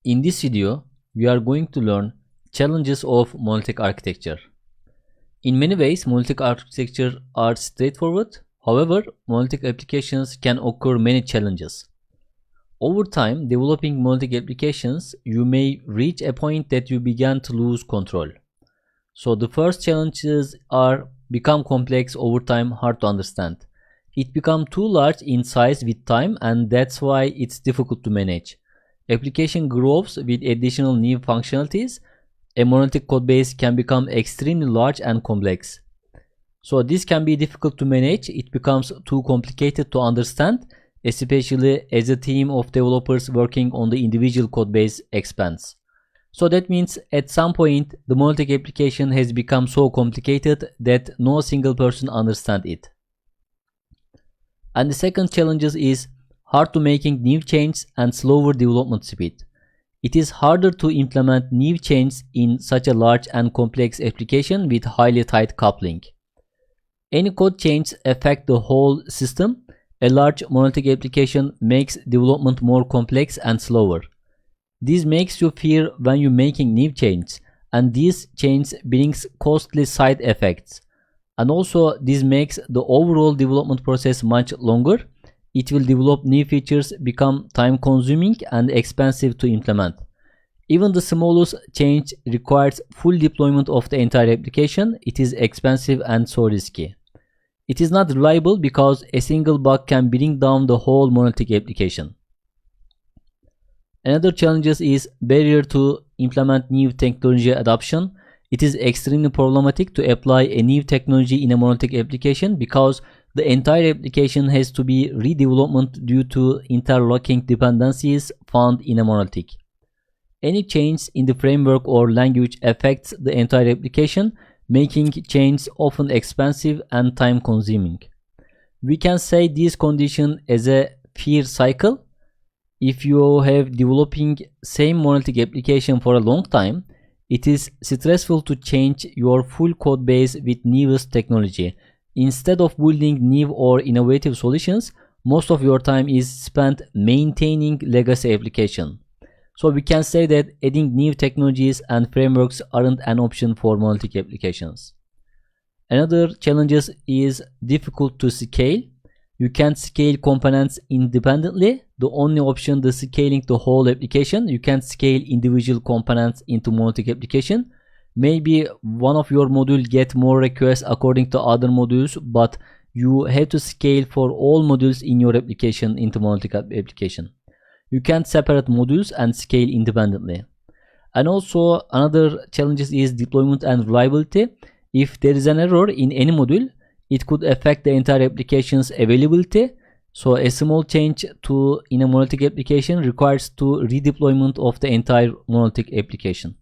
In this video, we are going to learn challenges of monolithic architecture. In many ways, monolithic architecture are straightforward. However, monolithic applications can occur many challenges. Over time, developing monolithic applications, you may reach a point that you begin to lose control. So the first challenges are become complex over time, hard to understand. It becomes too large in size with time, and that's why it's difficult to manage. Application grows with additional new functionalities. A monolithic codebase can become extremely large and complex. So this can be difficult to manage. It becomes too complicated to understand, especially as a team of developers working on the individual codebase expands. So that means at some point the monolithic application has become so complicated that no single person understands it. And the second challenge is hard to making new changes and slower development speed. It is harder to implement new changes in such a large and complex application with highly tight coupling. Any code change affects the whole system. A large monolithic application makes development more complex and slower. This makes you fear when you're making new changes, and this change brings costly side effects. And also this makes the overall development process much longer. It will develop new features, become time consuming and expensive to implement. Even the smallest change requires full deployment of the entire application. It is expensive and so risky. It is not reliable because a single bug can bring down the whole monolithic application. Another challenge is barrier to implement new technology adoption. It is extremely problematic to apply a new technology in a monolithic application because the entire application has to be redeveloped due to interlocking dependencies found in a monolithic. Any change in the framework or language affects the entire application, making change often expensive and time consuming. We can say this condition as a fear cycle. If you have developing same monolithic application for a long time, it is stressful to change your full code base with newest technology. Instead of building new or innovative solutions, most of your time is spent maintaining legacy application. So we can say that adding new technologies and frameworks aren't an option for monolithic applications. Another challenge is difficult to scale. You can't scale components independently. The only option is scaling the whole application. You can't scale individual components into monolithic application. Maybe one of your modules get more requests according to other modules, but you have to scale for all modules in your application into monolithic application. You can't separate modules and scale independently. And also another challenge is deployment and reliability. If there is an error in any module, it could affect the entire application's availability. So a small change in a monolithic application requires to redeployment of the entire monolithic application.